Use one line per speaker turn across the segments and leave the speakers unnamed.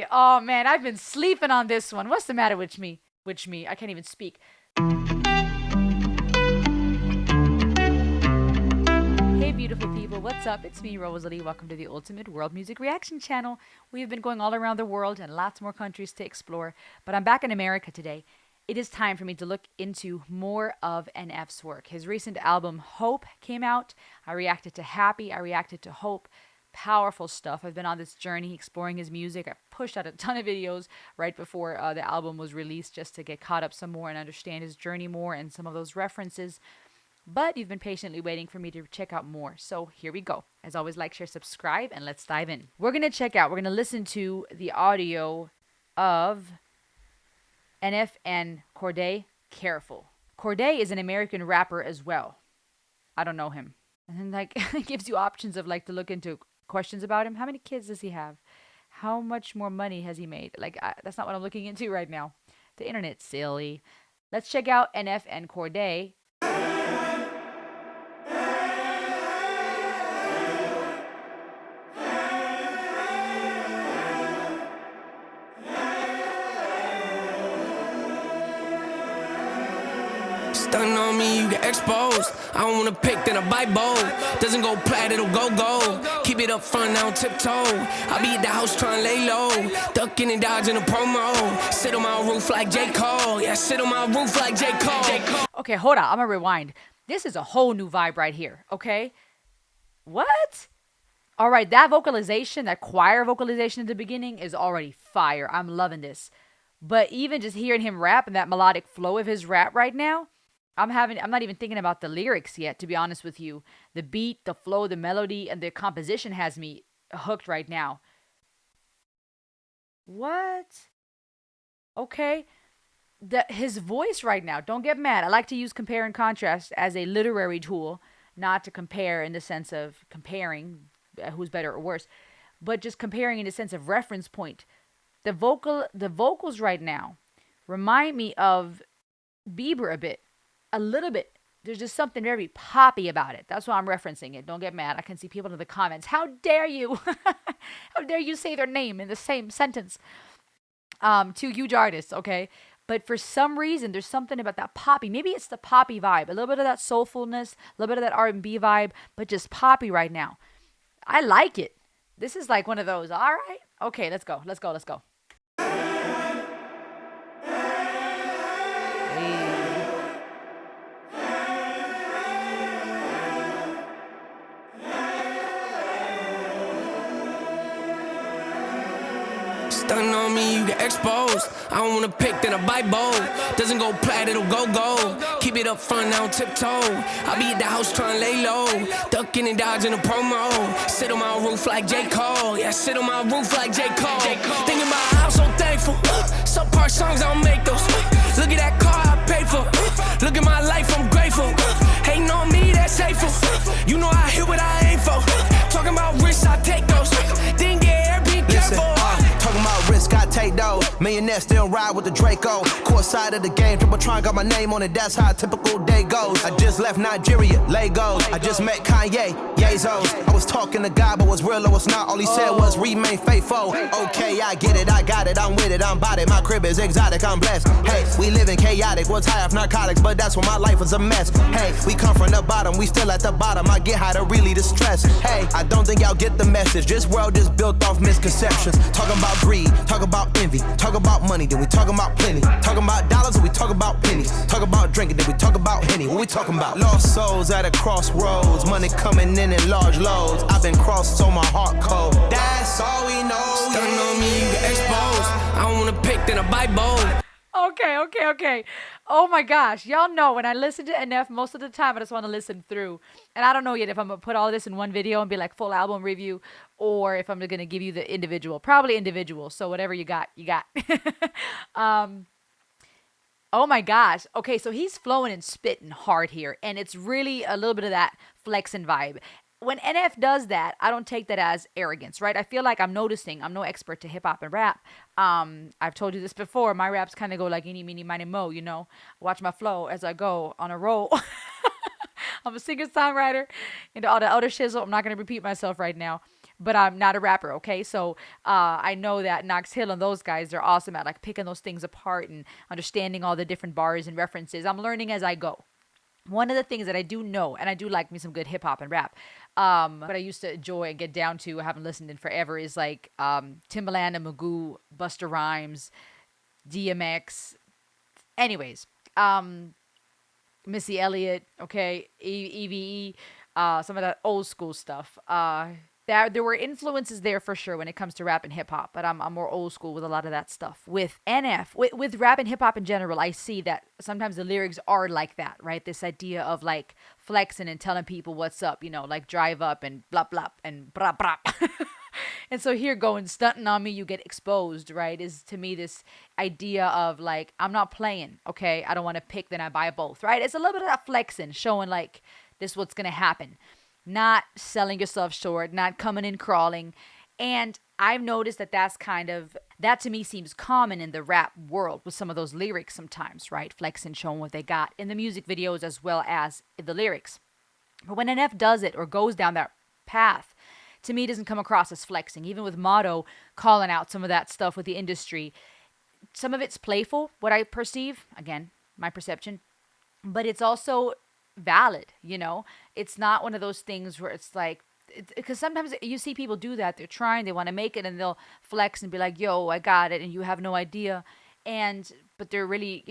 Cordae. Oh man, I've been sleeping on this one. What's the matter with me? I can't even speak. Hey beautiful people, what's up? It's me, Rosalie. Welcome to the Ultimate World Music Reaction Channel. We've been going all around the world and lots more countries to explore, but I'm back in America today. It is time for me to look into more of NF's work. His recent album, Hope, came out. I reacted to Happy, I reacted to Hope. Powerful stuff. I've been on this journey exploring his music. I pushed out a ton of videos right before the album was released just to get caught up some more and understand his journey more and some of those references. But you've been patiently waiting for me to check out more. So here we go. As always, like, share, subscribe, and let's dive in. We're going to listen to the audio of NF and Cordae, Careful. Cordae is an American rapper as well. I don't know him. And then it gives you options of to look into questions about him. How many kids does he have? How much more money has he made? That's not what I'm looking into right now. The internet's silly. Let's check out NF and Cordae.
Stunning on me, you get exposed. I don't wanna pick, then I bite bold. Doesn't go plat, it'll go gold. Keep it up front, I don't tiptoe. I be at the house trying to lay low. Ducking and dodging a promo. Sit on my roof like J. Cole. Yeah, sit on my roof like J. Cole.
Okay, hold on. I'm gonna rewind. This is a whole new vibe right here, okay? What? All right, that vocalization, that choir vocalization at the beginning is already fire. I'm loving this. But even just hearing him rap and that melodic flow of his rap right now, I'm not even thinking about the lyrics yet, to be honest with you. The beat, the flow, the melody, and the composition has me hooked right now. What? Okay. His voice right now, don't get mad. I like to use compare and contrast as a literary tool, not to compare in the sense of comparing who's better or worse, but just comparing in the sense of reference point. The vocals right now remind me of Bieber a bit. A little bit. There's just something very poppy about it. That's why I'm referencing it. Don't get mad. I can see people in the comments. How dare you? How dare you say their name in the same sentence? Two huge artists, okay? But for some reason, there's something about that poppy. Maybe it's the poppy vibe. A little bit of that soulfulness, a little bit of that R&B vibe, but just poppy right now. I like it. This is like one of those. All right. Okay, let's go.
Stunning on me, you get exposed. I don't wanna pick, then I bite bold. Doesn't go plat, it'll go gold. Keep it up front, I don't tiptoe. I be at the house trying to lay low. Ducking and dodging a promo. Sit on my roof like J. Cole. Yeah, sit on my roof like J. Cole. Thinking about how I'm so thankful. Some part songs, I don't make those. Look at that car I paid for. Look at my life, I'm grateful. Hating on me, that's hateful. You know I hit what I aim for. Talking about risks, I take those. Didn't get air, be careful.
Talking about risk, I take those. Millionaire still ride with the Draco. Court side of the game, Triple got my name on it. That's how a typical day goes. I just left Nigeria, Lagos. I just met Kanye, Yazos. I was talking to God, but was real or was not. All he said was remain faithful. Okay, I get it, I got it, I'm with it, I'm about it. My crib is exotic, I'm blessed. Hey, we living chaotic, was high off narcotics, but that's when my life was a mess. Hey, we come from the bottom, we still at the bottom. I get high to really distress. Hey, I don't think y'all get the message. This world is built off misconceptions. Talking about greed, talk about envy, talk about money, then we talking about plenty. Talking about dollars, then we talk about pennies. Talk about drinking, then we talk about Henny. What we talking about? Lost souls at a crossroads, money coming in large loads. I've been crossed, so my heart cold. That's all we know.
Stunning on me, you get exposed. I don't wanna pick, then I bite bold.
Okay. Oh my gosh. Y'all know when I listen to NF, most of the time I just want to listen through. And I don't know yet if I'm going to put all this in one video and be like full album review, or if I'm going to give you the individual. Probably individual. So whatever you got, you got. Oh my gosh. Okay, so he's flowing and spitting hard here. And it's really a little bit of that flexing vibe. When NF does that, I don't take that as arrogance, right? I feel like I'm noticing. I'm no expert to hip hop and rap. I've told you this before. My raps kind of go like eeny, meeny, miny, mo, you know. Watch my flow as I go on a roll. I'm a singer-songwriter. And all the other shizzle, I'm not going to repeat myself right now. but I'm not a rapper, okay? So I know that Knox Hill and those guys, they're awesome at like picking those things apart and understanding all the different bars and references. I'm learning as I go. One of the things that I do know, and I do like me some good hip hop and rap, but I used to enjoy and get down to, I haven't listened in forever, is like Timbaland and Magoo, Busta Rhymes, DMX. Anyways, Missy Elliott, okay, EVE, some of that old school stuff. There were influences there for sure when it comes to rap and hip hop, but I'm more old school with a lot of that stuff. With NF, with rap and hip hop in general, I see that sometimes the lyrics are like that, right? This idea of like flexing and telling people what's up, like drive up and blah blah and blah blah. And so here going stunting on me, you get exposed, right? Is to me this idea of like, I'm not playing, okay? I don't want to pick, then I buy both, right? It's a little bit of that flexing, showing like this what's going to happen. Not selling yourself short, not coming in crawling. And I've noticed that that to me seems common in the rap world with some of those lyrics sometimes, right? Flexing, showing what they got in the music videos as well as in the lyrics. But when NF does it or goes down that path, to me, it doesn't come across as flexing. Even with Motto calling out some of that stuff with the industry, some of it's playful, what I perceive, again, my perception, but it's also valid, It's not one of those things where it's like, because sometimes you see people do that. They're trying, they want to make it, and they'll flex and be like, yo, I got it, and you have no idea. But they're really,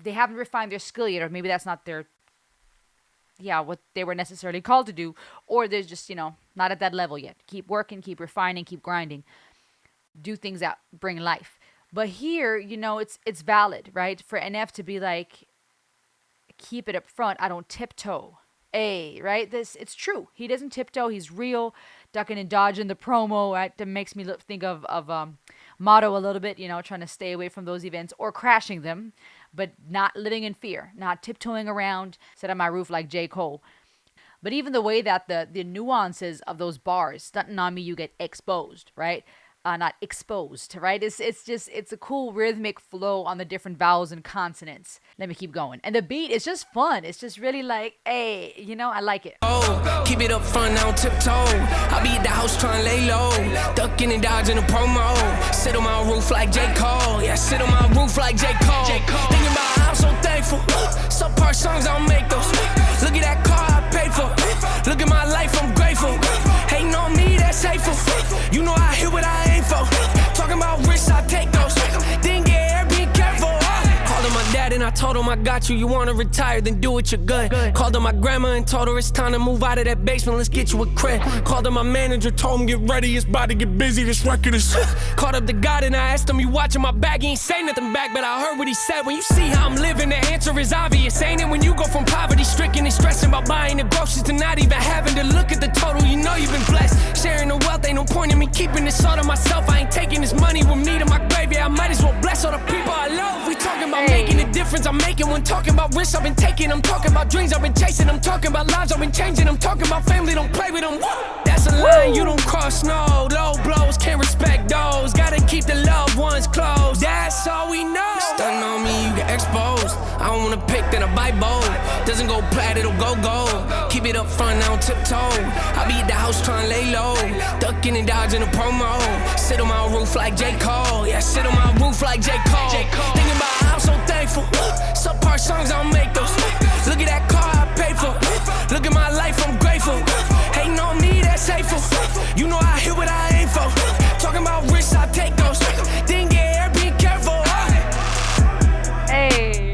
they haven't refined their skill yet, or maybe that's not what they were necessarily called to do, or they're just, not at that level yet. Keep working, keep refining, keep grinding, do things that bring life. But here, it's valid, right? For NF to be like, keep it up front, I don't tiptoe. Right? It's true. He doesn't tiptoe. He's real, ducking and dodging the promo. Right? That makes me think of Motto a little bit, trying to stay away from those events or crashing them, but not living in fear, not tiptoeing around, sit on my roof like J. Cole. But even the way that the nuances of those bars, stunting on me, you get exposed, right? Not exposed, right? It's a cool rhythmic flow on the different vowels and consonants. Let me keep going. And the beat is just fun. It's just really like, hey, I like it.
Oh, keep it up front, I don't tiptoe. I be at the house trying to lay low, ducking and dodging the promo. Sit on my roof like J. Cole. Yeah, sit on my roof like J. Cole. Thinking about how I'm so thankful. Some part songs I don't make those. Look at that car I paid for. Look at my life, I'm grateful. Hating on me, that's hateful. You know I hear what I aim for. Talking about risks, I take those. Didn't get here, be careful. Called him my dad and I told him I got you. You wanna retire, then do it, you're good. Called him my grandma and told her it's time to move out of that basement. Let's get you a crib. Called him my manager, told him get ready, it's about to get busy. This record is. Called up the God and I asked him, you watching my back? He ain't say nothing back, but I heard what he said. When you see how I'm living, the answer is obvious, ain't it? When you go from poverty stricken and stressing about buying the groceries to not even having to look at the total, you know you've been blessed. Sharing the wealth, ain't no point in me keeping this all to myself. I ain't taking this money with me to my grave. Yeah, I might as well bless all the people I love. We talking about making a difference I'm making. When talking about risks I've been taking, I'm talking about dreams I've been chasing. I'm talking about lives I've been changing. I'm talking about family, don't play with them. That's a line you don't cross, no. Low blows, can't respect those. Gotta keep the loved ones close. That's all we know. Stunning on me, you get exposed. I don't wanna pick, then I buy bold. Doesn't go plat, it'll go gold. Keep it up front, I don't tiptoe. I be at the house trying to lay low, ducking and dodging the promo. Sit on my roof like J. Cole. Yeah, sit on my roof like J. Cole. Thinking about how I'm so thankful. Some part songs I don't make those. Look at that car I paid for. Look at my life, I'm grateful. Hating on me, that's hateful. You know I hear what I aim for. Talking about risks, I take those. Didn't get here, be careful.
Hey.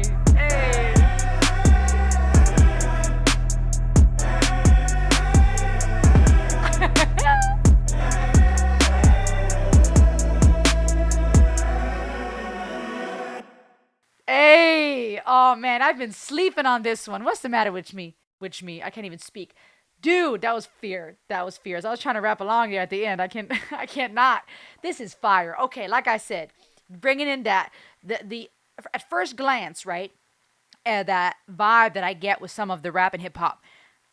Hey, oh man, I've been sleeping on this one. What's the matter with me? I can't even speak. Dude, that was fear. That was fears. I was trying to rap along here at the end. I can't not. This is fire. Okay, like I said, bringing in that the at first glance, right? That vibe that I get with some of the rap and hip hop,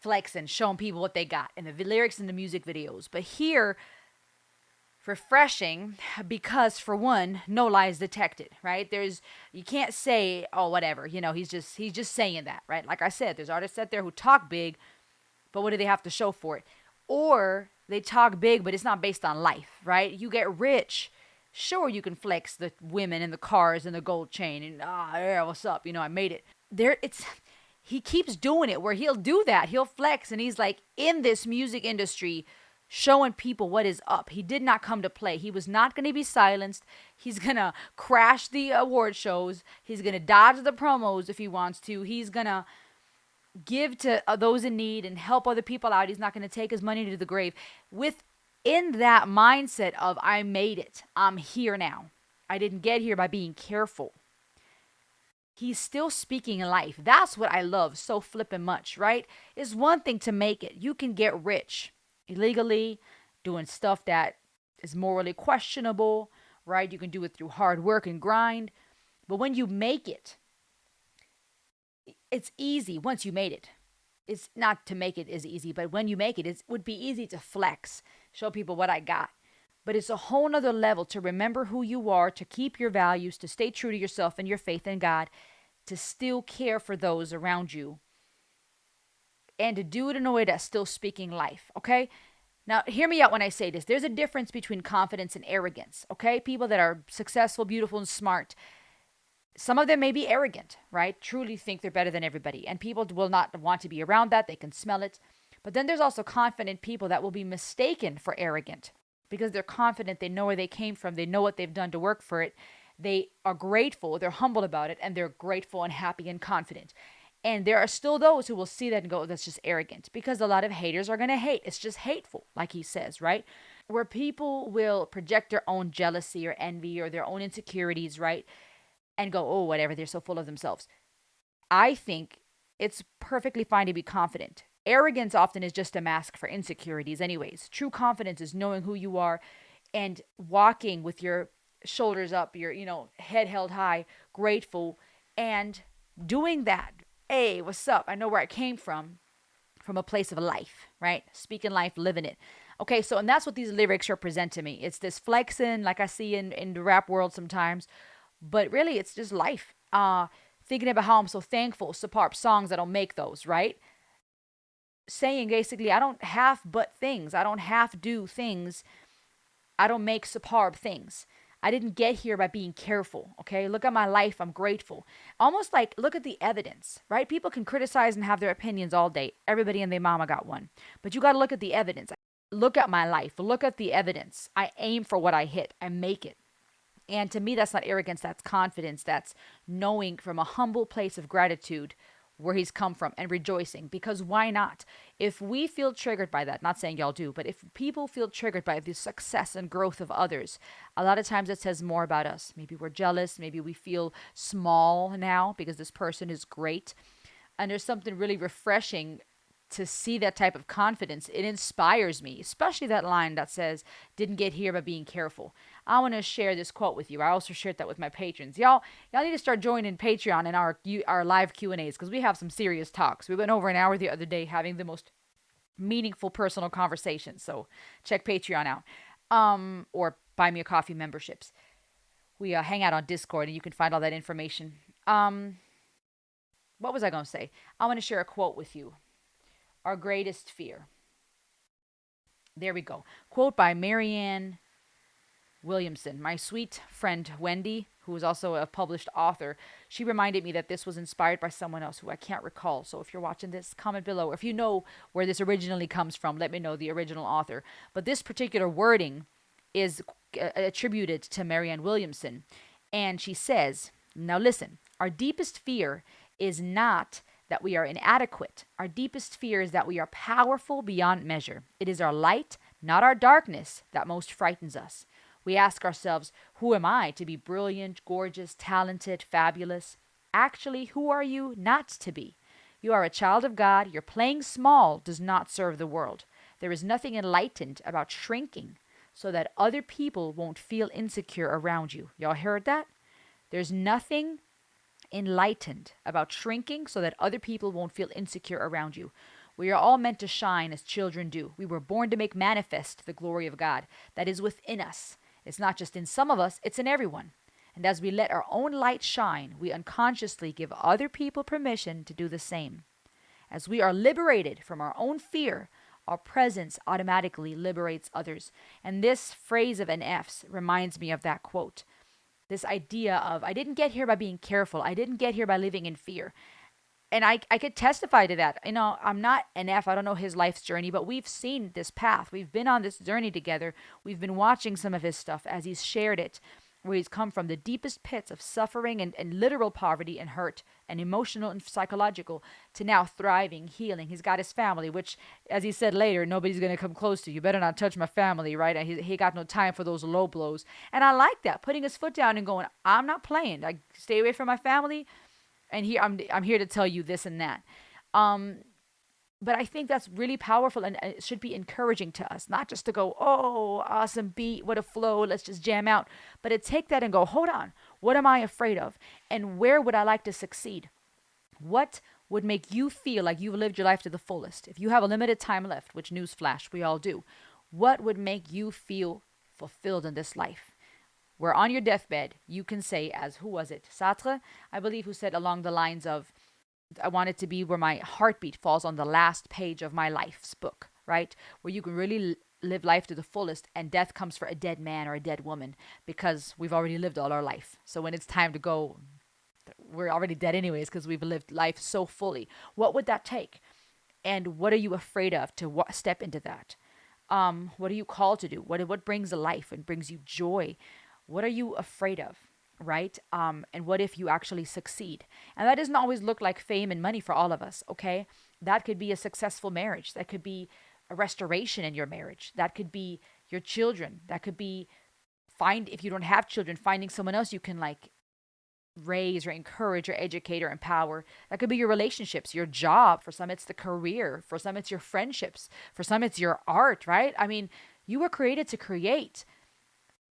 flexing, showing people what they got, and the lyrics in the music videos. But here, refreshing because for one, no lies detected, right? You can't say, oh, whatever, he's just saying that, right? Like I said, there's artists out there who talk big, but what do they have to show for it? Or They talk big, but it's not based on life, right? You get rich. Sure, you can flex the women and the cars and the gold chain and yeah, what's up? I made it. He keeps doing it where he'll do that. He'll flex and he's like in this music industry showing people what is up. He did not come to play. He was not going to be silenced. He's going to crash the award shows. He's going to dodge the promos if he wants to. He's going to give to those in need and help other people out. He's not going to take his money to the grave. Within that mindset of I made it. I'm here now. I didn't get here by being careful. He's still speaking life. That's what I love so flippin' much, right? It's one thing to make it. You can get rich illegally, doing stuff that is morally questionable, right? You can do it through hard work and grind. But when you make it, it's easy once you made it. It's not to make it is easy, but when you make it, it would be easy to flex, show people what I got. But it's a whole nother level to remember who you are, to keep your values, to stay true to yourself and your faith in God, to still care for those around you, and to do it in a way that's still speaking life, okay? Now, hear me out when I say this. There's a difference between confidence and arrogance, okay? People that are successful, beautiful, and smart, some of them may be arrogant, right? Truly think they're better than everybody. And people will not want to be around that. They can smell it. But then there's also confident people that will be mistaken for arrogant because they're confident. They know where they came from. They know what they've done to work for it. They are grateful. They're humble about it. And they're grateful and happy and confident. And there are still those who will see that and go, oh, that's just arrogant. Because a lot of haters are going to hate. It's just hateful, like he says, right? Where people will project their own jealousy or envy or their own insecurities, right? And go, oh, whatever, they're so full of themselves. I think it's perfectly fine to be confident. Arrogance often is just a mask for insecurities anyways. True confidence is knowing who you are and walking with your shoulders up, your, head held high, grateful, and doing that. Hey, what's up? I know where I came from a place of life, right? Speaking life, living it. Okay, so, and that's what these lyrics represent to me. It's this flexing like I see in the rap world sometimes. But really, it's just life. Thinking about how I'm so thankful, superb songs, I don't make those, right? Saying basically, I don't half but things. I don't half do things. I don't make superb things. I didn't get here by being careful, okay? Look at my life. I'm grateful. Almost like, look at the evidence, right? People can criticize and have their opinions all day. Everybody and their mama got one. But you got to look at the evidence. Look at my life. Look at the evidence. I aim for what I hit. I make it. And to me, that's not arrogance, that's confidence. That's knowing from a humble place of gratitude where he's come from and rejoicing. Because why not? If we feel triggered by that, not saying y'all do, but if people feel triggered by the success and growth of others, a lot of times it says more about us. Maybe we're jealous. Maybe we feel small now because this person is great. And there's something really refreshing to see that type of confidence. It inspires me, especially that line that says, didn't get here by being careful. I want to share this quote with you. I also shared that with my patrons. Y'all need to start joining Patreon and our live Q&As because we have some serious talks. We went over an hour the other day having the most meaningful personal conversations. So check Patreon out, or buy me a coffee memberships. We hang out on Discord and you can find all that information. What was I going to say? I want to share a quote with you. Our greatest fear. There we go. Quote by Marianne Williamson. My sweet friend Wendy, who is also a published author, she reminded me that this was inspired by someone else who I can't recall. So if you're watching this, comment below. If you know where this originally comes from, let me know the original author. But this particular wording is attributed to Marianne Williamson. And she says, now listen, our deepest fear is not that we are inadequate. Our deepest fear is that we are powerful beyond measure. It is our light, not our darkness, that most frightens us. We ask ourselves, who am I to be brilliant, gorgeous, talented, fabulous? Actually, who are you not to be? You are a child of God. Your playing small does not serve the world. There is nothing enlightened about shrinking so that other people won't feel insecure around you. Y'all heard that? There's nothing enlightened about shrinking so that other people won't feel insecure around you. We are all meant to shine as children do. We were born to make manifest the glory of God that is within us. It's not just in some of us, it's in everyone. And as we let our own light shine, we unconsciously give other people permission to do the same. As we are liberated from our own fear, Our presence automatically liberates others. And this phrase of NFs reminds me of that quote. This idea of, I didn't get here by being careful. I didn't get here by living in fear. And I could testify to that. I'm not NF. I don't know his life's journey, but we've seen this path. We've been on this journey together. We've been watching some of his stuff as he's shared it, where he's come from the deepest pits of suffering and literal poverty and hurt and emotional and psychological to now thriving, healing. He's got his family, which, as he said later, nobody's going to come close to you. Better not touch my family, right? And he got no time for those low blows. And I like that, putting his foot down and going, I'm not playing. Like, stay away from my family. And here I'm here to tell you this and that. But I think that's really powerful, and it should be encouraging to us, not just to go, oh, awesome beat, what a flow, let's just jam out, but to take that and go, hold on, what am I afraid of? And where would I like to succeed? What would make you feel like you've lived your life to the fullest? If you have a limited time left, which newsflash, we all do, what would make you feel fulfilled in this life? Where on your deathbed, you can say, as who was it? Sartre, I believe, who said along the lines of, I want it to be where my heartbeat falls on the last page of my life's book, right? Where you can really live life to the fullest, and death comes for a dead man or a dead woman because we've already lived all our life. So when it's time to go, we're already dead anyways because we've lived life so fully. What would that take? And what are you afraid of to step into that? What are you called to do? What brings a life and brings you joy? What are you afraid of? Right? And what if you actually succeed? And that doesn't always look like fame and money for all of us, okay? That could be a successful marriage. That could be a restoration in your marriage. That could be your children. That could be if you don't have children, finding someone else you can like raise or encourage or educate or empower. That could be your relationships, your job. For some, it's the career. For some, it's your friendships. For some, it's your art, right? I mean, you were created to create.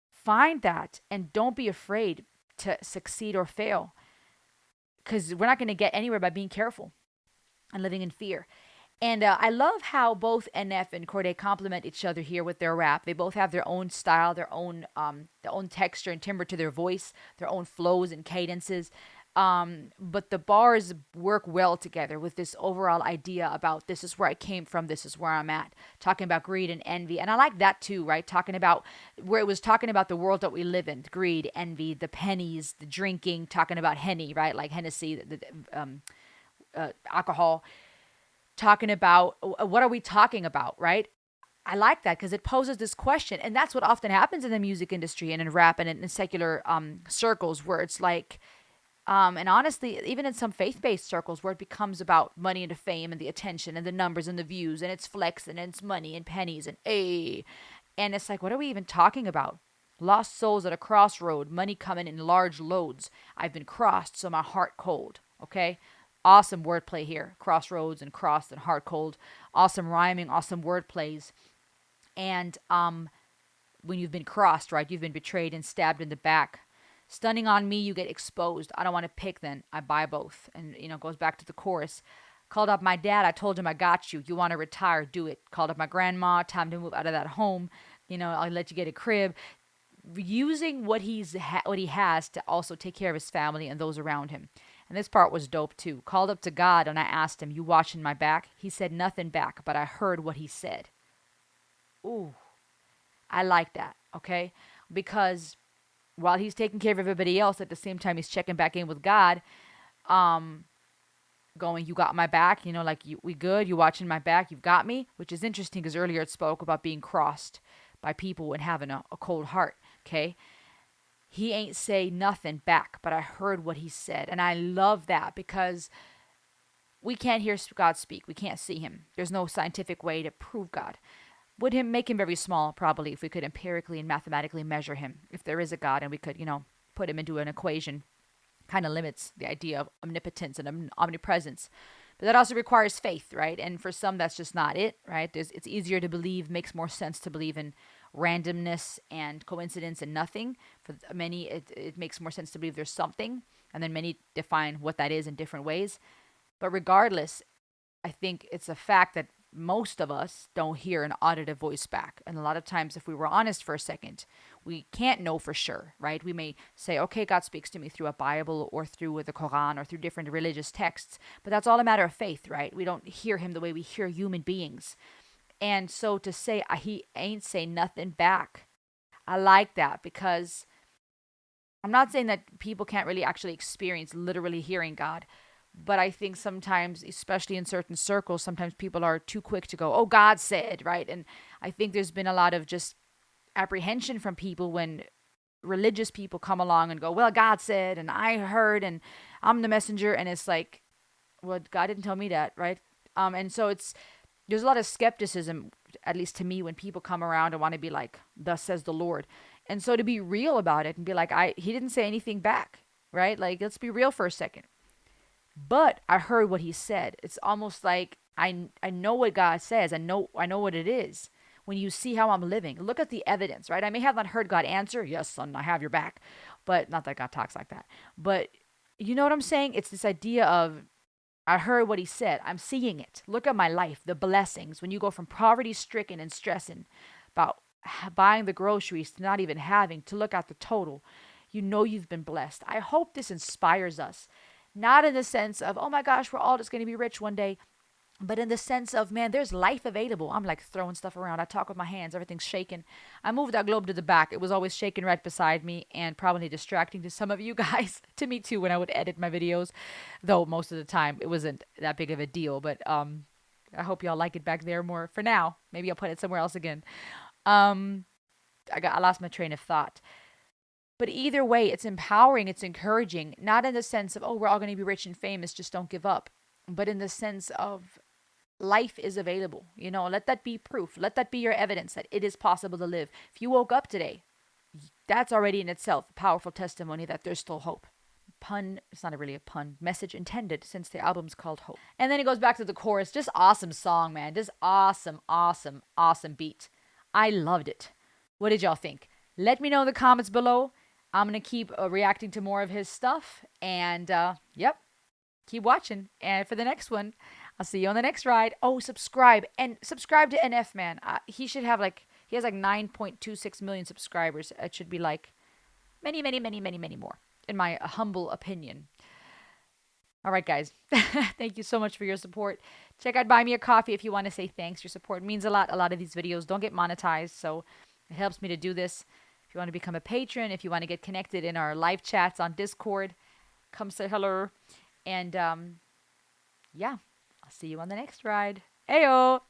Find that and don't be afraid to succeed or fail, because we're not going to get anywhere by being careful and living in fear. And I love how both NF and Cordae complement each other here with their rap. They both have their own style, their own texture and timbre to their voice, their own flows and cadences. But the bars work well together with this overall idea about this is where I came from, this is where I'm at. Talking about greed and envy. And I like that too, right? Talking about where it was talking about the world that we live in, greed, envy, the pennies, the drinking, talking about Henny, right? Like Hennessy, alcohol. Talking about what are we talking about, right? I like that because it poses this question. And that's what often happens in the music industry and in rap and in secular circles, where it's like, and honestly, even in some faith-based circles where it becomes about money and the fame and the attention and the numbers and the views and it's flexing and it's money and pennies and and it's like, what are we even talking about? Lost souls at a crossroad, money coming in large loads. I've been crossed, so my heart cold. Okay, awesome wordplay here. Crossroads and crossed and heart cold. Awesome rhyming, awesome wordplays. And when you've been crossed, right? You've been betrayed and stabbed in the back. Stunning on me, you get exposed. I don't want to pick then. I buy both. And, it goes back to the chorus. Called up my dad. I told him I got you. You want to retire? Do it. Called up my grandma. Time to move out of that home. I'll let you get a crib. Using what he has to also take care of his family and those around him. And this part was dope too. Called up to God and I asked him, you watching my back? He said nothing back, but I heard what he said. Ooh, I like that, okay? Because while he's taking care of everybody else, at the same time he's checking back in with God, going, you got my back, we good, you watching my back, you've got me, which is interesting because earlier it spoke about being crossed by people and having a cold heart, okay? He ain't say nothing back, but I heard what he said. And I love that because we can't hear God speak. We can't see him. There's no scientific way to prove God. Would make him very small, probably, if we could empirically and mathematically measure him. If there is a God and we could, put him into an equation, kind of limits the idea of omnipotence and omnipresence. But that also requires faith, right? And for some, that's just not it, right? It's easier to believe, makes more sense to believe in randomness and coincidence and nothing. For many, it makes more sense to believe there's something. And then many define what that is in different ways. But regardless, I think it's a fact that most of us don't hear an auditive voice back. And a lot of times, if we were honest for a second, we can't know for sure, right? We may say, okay, God speaks to me through a Bible or through the Quran or through different religious texts, but that's all a matter of faith, right? We don't hear him the way we hear human beings. And so to say he ain't say nothing back, I like that, because I'm not saying that people can't really actually experience literally hearing God, but I think sometimes, especially in certain circles, sometimes people are too quick to go, "Oh, God said," right? And I think there's been a lot of just apprehension from people when religious people come along and go, "Well, God said, and I heard, and I'm the messenger," and it's like, "Well, God didn't tell me that," right? And so there's a lot of skepticism, at least to me, when people come around and want to be like, "Thus says the Lord," and so to be real about it and be like, he didn't say anything back, right? Like, let's be real for a second. But I heard what he said. It's almost like I know what God says. I know what it is. When you see how I'm living, look at the evidence, right? I may have not heard God answer, "Yes, son, I have your back," but not that God talks like that. But you know what I'm saying? It's this idea of, I heard what he said. I'm seeing it. Look at my life, the blessings. When you go from poverty stricken and stressing about buying the groceries to not even having to look at the total, you know you've been blessed. I hope this inspires us. Not in the sense of, "Oh my gosh, we're all just going to be rich one day," but in the sense of, man, there's life available. I'm like throwing stuff around. I talk with my hands. Everything's shaking. I moved that globe to the back. It was always shaking right beside me and probably distracting to some of you guys. To me too when I would edit my videos. Though most of the time it wasn't that big of a deal. But I hope y'all like it back there more for now. Maybe I'll put it somewhere else again. Um, I lost my train of thought. But either way, it's empowering, it's encouraging, not in the sense of, "Oh, we're all going to be rich and famous, just don't give up," but in the sense of life is available. Let that be proof. Let that be your evidence that it is possible to live. If you woke up today, that's already in itself a powerful testimony that there's still hope. Pun, it's not really a pun, message intended, since the album's called Hope. And then it goes back to the chorus. Just awesome song, man. Just awesome, awesome, awesome beat. I loved it. What did y'all think? Let me know in the comments below. I'm going to keep reacting to more of his stuff. And yep, keep watching. And for the next one, I'll see you on the next ride. Oh, subscribe. And subscribe to NF, man. He should have he has like 9.26 million subscribers. It should be like many, many, many, many, many more, in my humble opinion. All right, guys. Thank you so much for your support. Check out Buy Me a Coffee if you want to say thanks. Your support means a lot. A lot of these videos don't get monetized, so it helps me to do this. If you want to become a patron, if you want to get connected in our live chats on Discord, come say hello. And yeah, I'll see you on the next ride. Ayo!